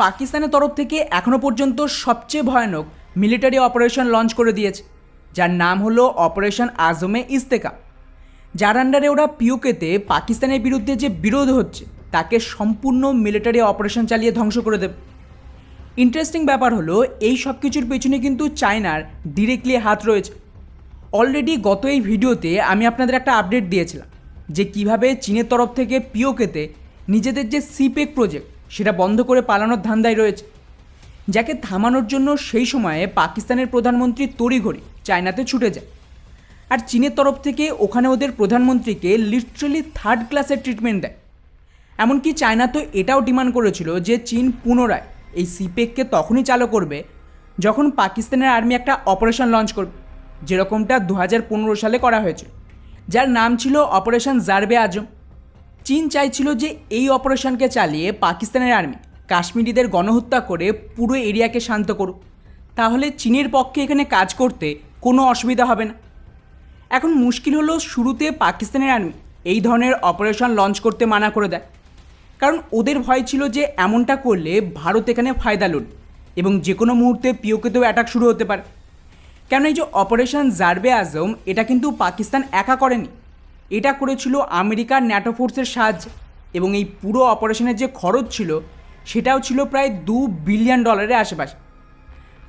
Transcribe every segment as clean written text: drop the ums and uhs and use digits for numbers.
পাকিস্তানের তরফ থেকে এখনও পর্যন্ত সবচেয়ে ভয়ানক মিলিটারি অপারেশন লঞ্চ করে দিয়েছে, যার নাম হলো অপারেশন আজমে ইস্তেকা, যার আন্ডারে ওরা পিওকেতে পাকিস্তানের বিরুদ্ধে যে বিরোধ হচ্ছে তাকে সম্পূর্ণ মিলিটারি অপারেশন চালিয়ে ধ্বংস করে দেবে। ইন্টারেস্টিং ব্যাপার হলো এই সব কিছুর পেছনে কিন্তু চায়নার ডিরেক্টলি হাত রয়েছে। অলরেডি গত এই ভিডিওতে আমি আপনাদের একটা আপডেট দিয়েছিলাম যে কিভাবে চীনের তরফ থেকে পিওকেতে নিজেদের যে সিপেক প্রজেক্ট সেটা বন্ধ করে পালানোর ধান্দায় রয়েছে, যাকে থামানোর জন্য সেই সময়ে পাকিস্তানের প্রধানমন্ত্রী তড়িঘড়ি চায়নাতে ছুটে যায়। আর চীনের তরফ থেকে ওখানে ওদের প্রধানমন্ত্রীকে লিটারালি থার্ড ক্লাসের ট্রিটমেন্ট দেয়। এমনকি চায়না তো এটাও ডিমান্ড করেছিল যে চীন পুনরায় এই সিপেককে তখনই চালু করবে যখন পাকিস্তানের আর্মি একটা অপারেশন লঞ্চ করবে, যেরকমটা 2015 সালে করা হয়েছিল, যার নাম ছিল অপারেশন জারবে আজম। চীন চাইছিল যে এই অপারেশনকে চালিয়ে পাকিস্তানের আর্মি কাশ্মীরিদের গণহত্যা করে পুরো এরিয়াকে শান্ত করুক, তাহলে চীনের পক্ষে এখানে কাজ করতে কোনো অসুবিধা হবে না। এখন মুশকিল হলো শুরুতে পাকিস্তানের আর্মি এই ধরনের অপারেশন লঞ্চ করতে মানা করে দেয়, কারণ ওদের ভয় ছিল যে এমনটা করলে ভারত এখানে ফায়দা লুটবে এবং যে কোনো মুহূর্তে পিওকেতেও অ্যাটাক শুরু হতে পারে। কেন এই যে অপারেশন জারবে আজম এটা কিন্তু পাকিস্তান একা করেনি, এটা করেছিল আমেরিকার ন্যাটো ফোর্সের সাহায্যে, এবং এই পুরো অপারেশনের যে খরচ ছিল সেটাও ছিল প্রায় $2 বিলিয়ন আশেপাশে।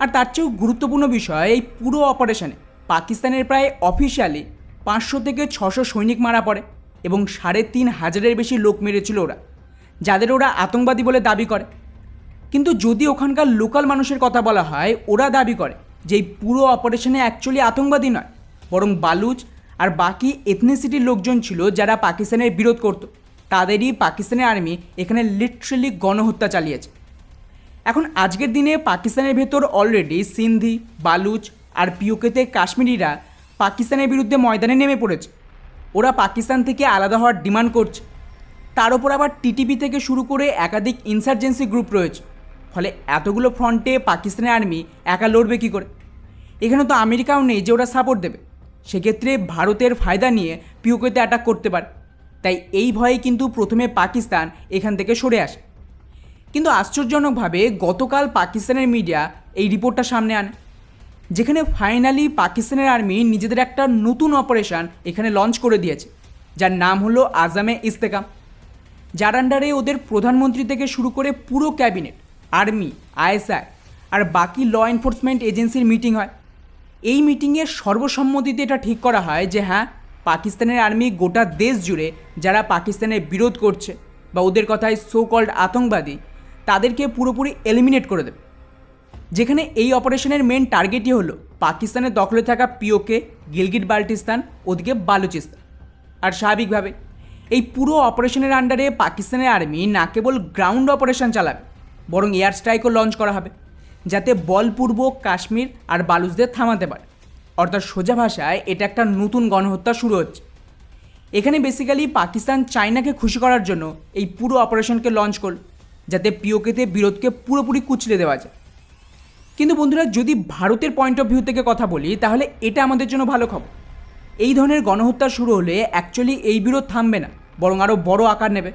আর তার চেয়েও গুরুত্বপূর্ণ বিষয়, এই পুরো অপারেশনে পাকিস্তানের প্রায় অফিসিয়ালি 500 থেকে 600 সৈনিক মারা পড়ে এবং 3500-এর বেশি লোক মেরেছিল ওরা, যাদের ওরা আতঙ্কবাদী বলে দাবি করে। কিন্তু যদি ওখানকার লোকাল মানুষের কথা বলা হয়, ওরা দাবি করে যে এই পুরো অপারেশনে অ্যাকচুয়ালি আতঙ্কবাদী নয়, বরং বালুচ আর বাকি এথনিসিটির লোকজন ছিল যারা পাকিস্তানের বিরোধ করত, তাদেরই পাকিস্তানের আর্মি এখানে লিটারালি গণহত্যা চালিয়েছে। এখন আজকের দিনে পাকিস্তানের ভেতর অলরেডি সিন্ধি, বালুচ আর পিওকেতে কাশ্মীরিরা পাকিস্তানের বিরুদ্ধে ময়দানে নেমে পড়েছে। ওরা পাকিস্তান থেকে আলাদা হওয়ার ডিমান্ড করছে। তার ওপর আবার টিটিপি থেকে শুরু করে একাধিক ইনসার্জেন্সি গ্রুপ রয়েছে। ফলে এতগুলো ফ্রন্টে পাকিস্তানের আর্মি একা লড়বে কী করে? এখানে তো আমেরিকাও নেই যে ওরা সাপোর্ট দেবে। সেক্ষেত্রে ভারতের ফায়দা নিয়ে পিওকেতে অ্যাটাক করতে পারে। তাই এই ভয়ে কিন্তু প্রথমে পাকিস্তান এখান থেকে সরে আসে। কিন্তু আশ্চর্যজনকভাবে গতকাল পাকিস্তানের মিডিয়া এই রিপোর্টটা সামনে আনে, যেখানে ফাইনালি পাকিস্তানের আর্মি নিজেদের একটা নতুন অপারেশন এখানে লঞ্চ করে দিয়েছে, যার নাম হলো আজমে ইস্তেকা, যার আন্ডারে ওদের প্রধানমন্ত্রী থেকে শুরু করে পুরো ক্যাবিনেট, আর্মি, আইএসআই আর বাকি ল এনফোর্সমেন্ট এজেন্সির মিটিং হয়। এই মিটিংয়ের সর্বসম্মতিতে এটা ঠিক করা হয় যে হ্যাঁ, পাকিস্তানের আর্মি গোটা দেশ জুড়ে যারা পাকিস্তানের বিরোধ করছে বা ওদের কথায় সো কল্ড আতঙ্কবাদী, তাদেরকে পুরোপুরি এলিমিনেট করে দেবে। যেখানে এই অপারেশনের মেন টার্গেটই হলো পাকিস্তানের দখলে থাকা পিওকে, গিলগিট বাল্টিস্তান, ওদিকে বালুচিস্তান। আর স্বাভাবিকভাবে এই পুরো অপারেশনের আন্ডারে পাকিস্তানের আর্মি না কেবল গ্রাউন্ড অপারেশন চালাবে, বরং এয়ার স্ট্রাইকও লঞ্চ করা হবে, যাতে বলপূর্বক কাশ্মীর আর বালুচদের থামাতে পারে। অর্থাৎ সোজা ভাষায় এটা একটা নতুন গণহত্যা শুরু হচ্ছে। এখানে বেসিক্যালি পাকিস্তান চায়নাকে খুশি করার জন্য এই পুরো অপারেশনকে লঞ্চ করল, যাতে পিওকেতে বিরোধকে পুরোপুরি কুচলে দেওয়া যায়। কিন্তু বন্ধুরা, যদি ভারতের পয়েন্ট অফ ভিউ থেকে কথা বলি, তাহলে এটা আমাদের জন্য ভালো খবর। এই ধরনের গণহত্যা শুরু হলে অ্যাকচুয়ালি এই বিরোধ থামবে না, বরং আরও বড় আকার নেবে,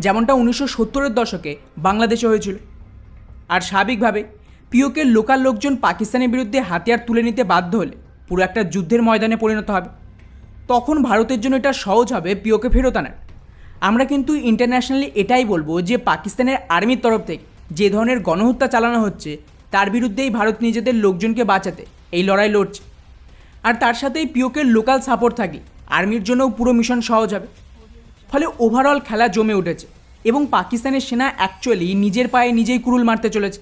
যেমনটা 1970-এর দশকে বাংলাদেশে হয়েছিল। আর স্বাভাবিকভাবে পিওকের লোকাল লোকজন পাকিস্তানের বিরুদ্ধে হাতিয়ার তুলে নিতে বাধ্য হলে পুরো একটা যুদ্ধের ময়দানে পরিণত হবে। তখন ভারতের জন্য এটা সহজ হবে পিওকে ফেরত আনার। আমরা কিন্তু ইন্টারন্যাশনালি এটাই বলবো যে পাকিস্তানের আর্মির তরফ থেকে যে ধরনের গণহত্যা চালানো হচ্ছে তার বিরুদ্ধেই ভারত নিজেদের লোকজনকে বাঁচাতে এই লড়াই লড়ছে। আর তার সাথেই পিওকের লোকাল সাপোর্ট থাকলে আর্মির জন্যও পুরো মিশন সহজ হবে। ফলে ওভারঅল খেলা জমে উঠেছে এবং পাকিস্তানের সেনা অ্যাকচুয়ালি নিজের পায়ে নিজেই কুড়ুল মারতে চলেছে।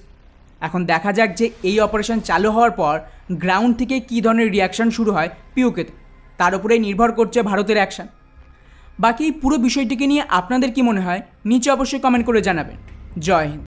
এখন দেখা যাক যে এই অপারেশন চালু হওয়ার পর গ্রাউন্ড থেকে কী ধরনের রিয়াকশান শুরু হয় পিওকেতে, তার উপরেই নির্ভর করছে ভারতের অ্যাকশান। বাকি পুরো বিষয়টিকে নিয়ে আপনাদের কি মনে হয় নিচে অবশ্যই কমেন্ট করে জানাবেন। জয় হিন্দ।